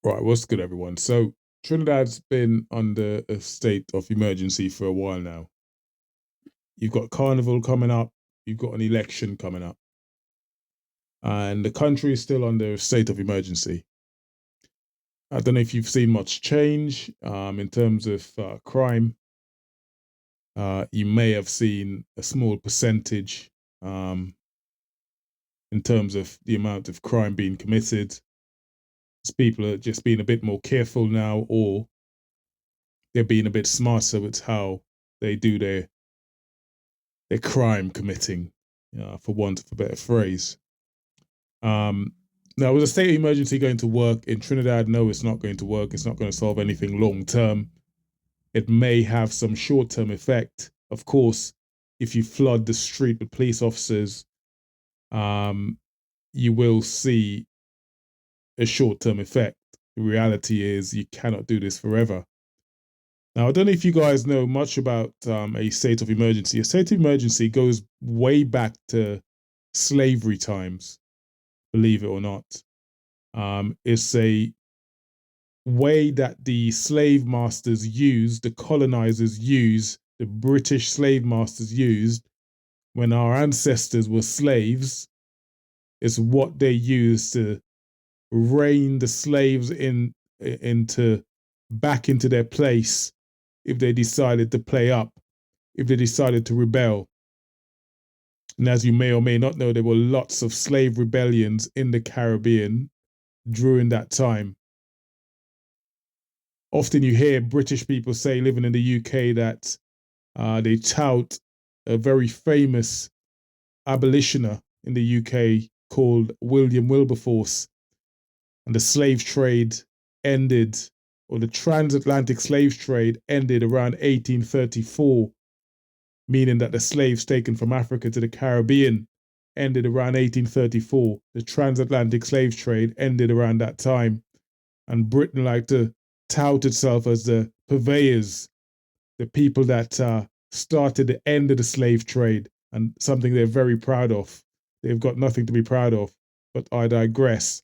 Right, what's good, everyone? So, Trinidad's been under a state of emergency for a while now. You've got Carnival coming up, you've got an election coming up, and the country is still under a state of emergency. I don't know if you've seen much change in terms of crime. You may have seen a small percentage um, in terms of the amount of crime being committed. As people are just being a bit more careful now, or they're being a bit smarter with how they do their crime committing, for want of a better phrase. Um, Now, was a state of emergency going to work in Trinidad? No, it's not going to work. It's not going to solve anything long term. It may have some short term effect. Of course, if you flood the street with police officers, um, you will see a short term effect. The reality is, you cannot do this forever. Now, I don't know if you guys know much about a state of emergency. A state of emergency goes way back to slavery times, believe it or not. It's a way that the slave masters used, the colonizers used, the British slave masters used when our ancestors were slaves. It's what they used to rein the slaves into back into their place if they decided to play up, if they decided to rebel. And as you may or may not know, there were lots of slave rebellions in the Caribbean during that time. Often you hear British people say, living in the UK, that they tout a very famous abolitioner in the UK called William Wilberforce, and the slave trade ended, or the transatlantic slave trade ended around 1834, meaning that the slaves taken from Africa to the Caribbean ended around 1834. The transatlantic slave trade ended around that time, and Britain liked to tout itself as the purveyors, the people that started the end of the slave trade, and something they're very proud of. They've got nothing to be proud of, but I digress.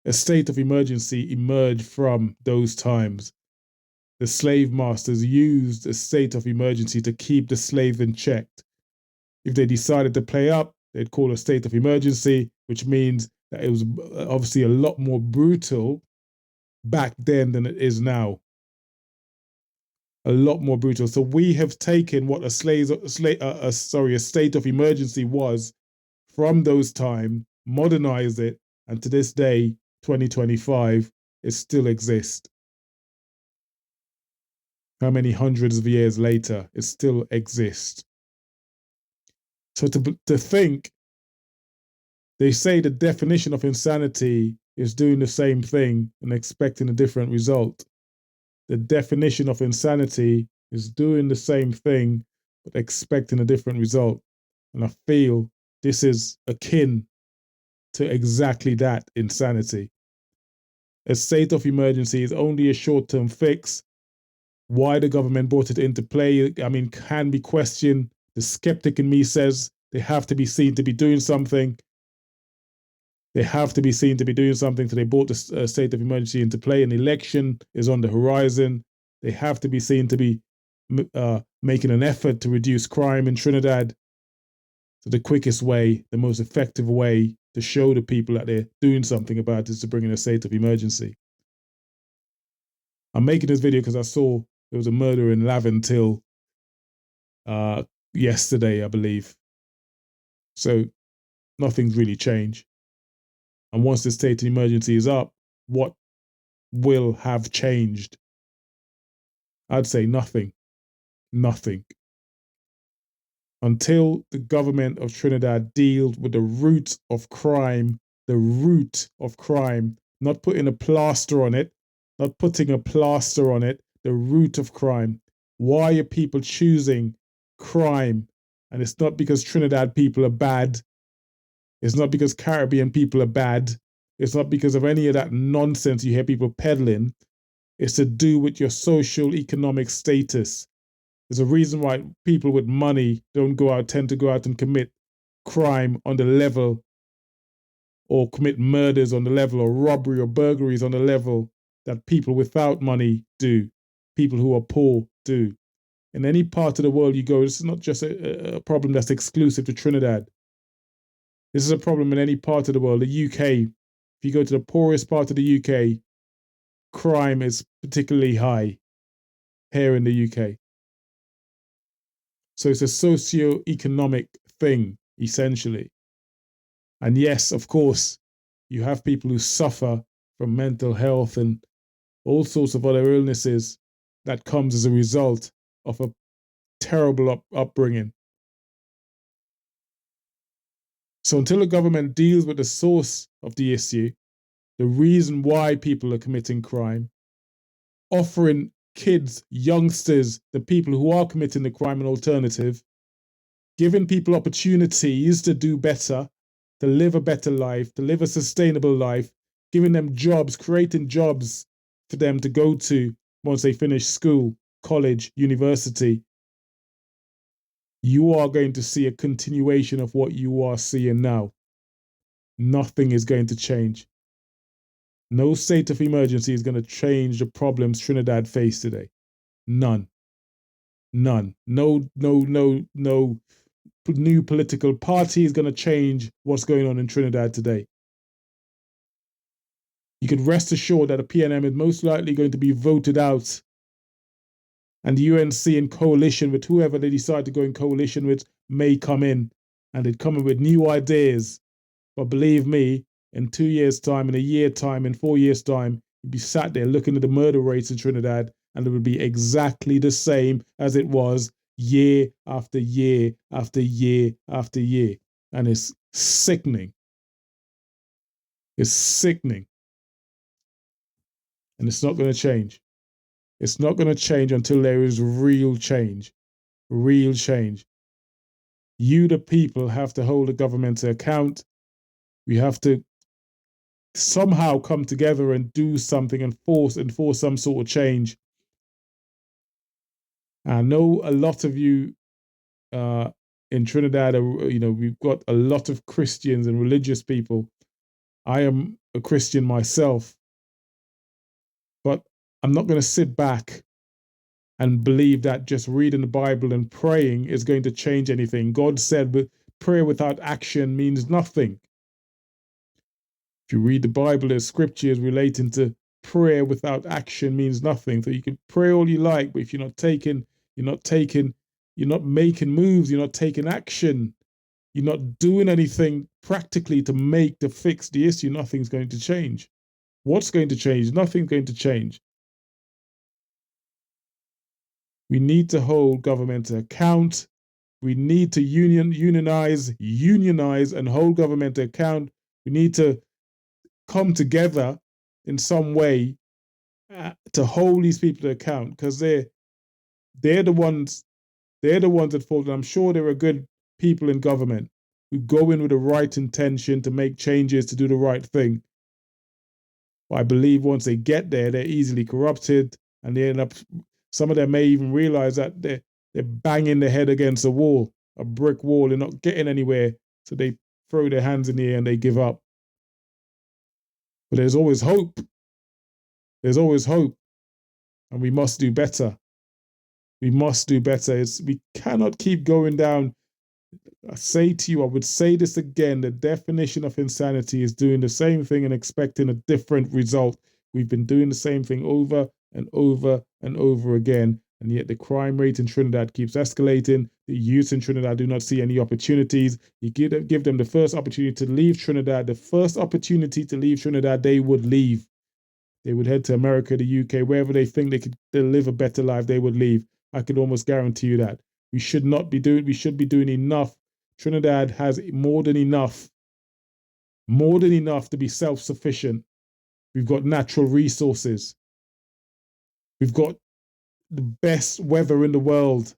A state of emergency emerged from those times. The slave masters used a state of emergency to keep the slave in check. If they decided to play up, they'd call a state of emergency, which means that it was obviously a lot more brutal back then than it is now. A lot more brutal. So we have taken what a state of emergency was from those times, modernized it, and to this day, 2025, it still exists. How many hundreds of years later, it still exists. So to think, they say the definition of insanity is doing the same thing and expecting a different result. The definition of insanity is doing the same thing but expecting a different result. And I feel this is akin to exactly that insanity. A state of emergency is only a short term fix. Why the government brought it into play, I mean, can be questioned. The skeptic in me says they have to be seen to be doing something. They have to be seen to be doing something. So they brought the state of emergency into play. An election is on the horizon. They have to be seen to be making an effort to reduce crime in Trinidad. So the quickest way, the most effective way to show the people that they're doing something about it is to bring in a state of emergency. I'm making this video because I saw there was a murder in Laventille yesterday, I believe. So nothing's really changed. And once the state of emergency is up, what will have changed? I'd say nothing. Nothing. Until the government of Trinidad deals with the root of crime, not putting a plaster on it, not putting a plaster on it, the root of crime. Why are people choosing crime? And it's not because Trinidad people are bad. It's not because Caribbean people are bad. It's not because of any of that nonsense you hear people peddling. It's to do with your social economic status. There's a reason why people with money tend to go out and commit crime on the level or commit murders on the level, or robbery or burglaries on the level that people without money do, people who are poor do. In any part of the world you go, this is not just a problem that's exclusive to Trinidad. This is a problem in any part of the world. The UK, if you go to the poorest part of the UK, crime is particularly high here in the UK. So it's a socio-economic thing, essentially. And yes, of course, you have people who suffer from mental health and all sorts of other illnesses that comes as a result of a terrible upbringing. So until the government deals with the source of the issue, the reason why people are committing crime, offering kids, youngsters, the people who are committing the crime an alternative, giving people opportunities to do better, to live a better life, to live a sustainable life, giving them jobs, creating jobs for them to go to once they finish school, college, university, you are going to see a continuation of what you are seeing now. Nothing is going to change. No state of emergency is going to change the problems Trinidad face today. None. None. No new political party is going to change what's going on in Trinidad today. You can rest assured that a PNM is most likely going to be voted out, and the UNC in coalition with whoever they decide to go in coalition with may come in, and they'd come in with new ideas. But believe me, in 2 years' time, in a year's time, in 4 years' time, you'd be sat there looking at the murder rates in Trinidad, and it would be exactly the same as it was year after year after year after year. And it's sickening. It's sickening. And it's not going to change. It's not going to change until there is real change. Real change. You, the people, have to hold the government to account. We have to somehow come together and do something and force some sort of change. I know a lot of you in Trinidad are, we've got a lot of Christians and religious people. I am a Christian myself, but I'm not going to sit back and believe that just reading the Bible and praying is going to change anything. God said prayer without action means nothing. If you read the Bible, there's scriptures relating to prayer without action means nothing. So you can pray all you like, but if you're not making moves, you're not taking action, you're not doing anything practically to fix the issue, nothing's going to change. What's going to change? Nothing's going to change. We need to hold government to account. We need to unionize and hold government to account. We need to come together in some way to hold these people to account, because they're the ones at fault. And I'm sure there are good people in government who go in with the right intention to make changes, to do the right thing. But I believe once they get there, they're easily corrupted, and they end up. Some of them may even realize that they're banging their head against a brick wall, and not getting anywhere. So they throw their hands in the air and they give up. But there's always hope. There's always hope. And we must do better. We must do better. We cannot keep going down. I would say this again, the definition of insanity is doing the same thing and expecting a different result. We've been doing the same thing over and over and over again, and yet the crime rate in Trinidad keeps escalating. The youth in Trinidad do not see any opportunities. You give them the first opportunity to leave Trinidad, they would leave. They would head to America, the UK, wherever they think they live a better life, they would leave. I could almost guarantee you that. We should be doing enough. Trinidad has more than enough to be self-sufficient. We've got natural resources. We've got the best weather in the world.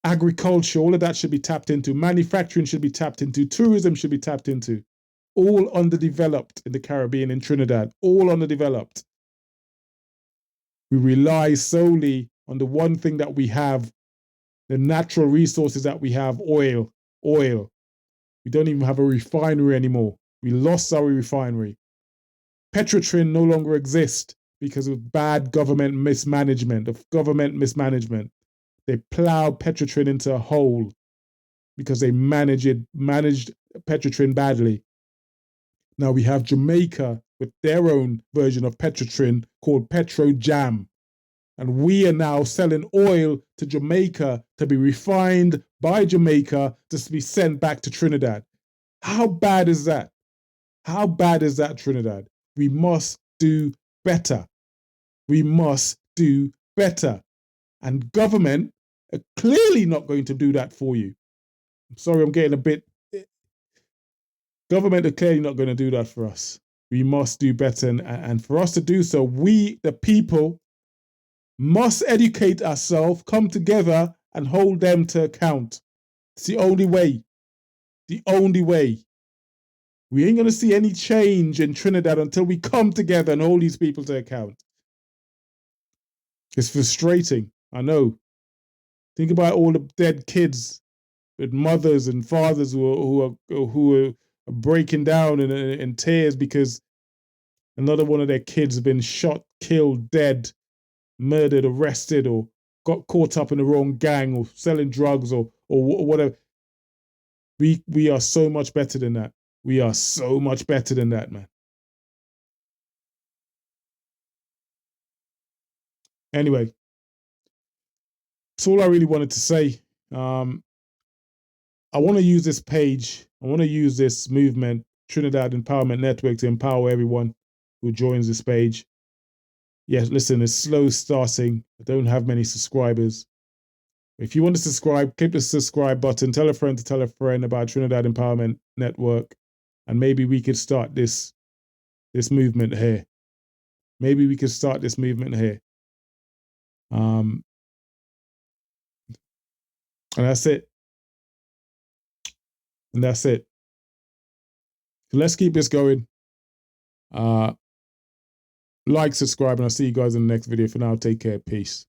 Agriculture, all of that should be tapped into. Manufacturing should be tapped into. Tourism should be tapped into. All underdeveloped in the Caribbean, in Trinidad. All underdeveloped. We rely solely on the one thing that we have, the natural resources that we have, oil. We don't even have a refinery anymore. We lost our refinery. Petrotrin no longer exists because of bad government mismanagement. They plowed Petrotrin into a hole because they managed Petrotrin badly. Now we have Jamaica with their own version of Petrotrin called Petro Jam. And we are now selling oil to Jamaica to be refined by Jamaica to be sent back to Trinidad. How bad is that? How bad is that, Trinidad? We must do better. We must do better. And government are clearly not going to do that for you. I'm sorry, I'm getting a bit. Government are clearly not going to do that for us. We must do better. And for us to do so, we, the people, must educate ourselves, come together, and hold them to account. It's the only way. The only way. We ain't going to see any change in Trinidad until we come together and hold these people to account. It's frustrating. I know. Think about all the dead kids with mothers and fathers who are breaking down in tears because another one of their kids has been shot, killed, dead, murdered, arrested, or got caught up in the wrong gang or selling drugs or whatever. We are so much better than that. We are so much better than that, man. Anyway, that's all I really wanted to say. I want to use this page. I want to use this movement, Trinidad Empowerment Network, to empower everyone who joins this page. Yes, listen, it's slow starting. I don't have many subscribers. If you want to subscribe, click the subscribe button. Tell a friend to tell a friend about Trinidad Empowerment Network, and maybe we could start this movement here. Maybe we could start this movement here. And that's it. And that's it. So let's keep this going. Like, subscribe, and I'll see you guys in the next video. For now, take care. Peace.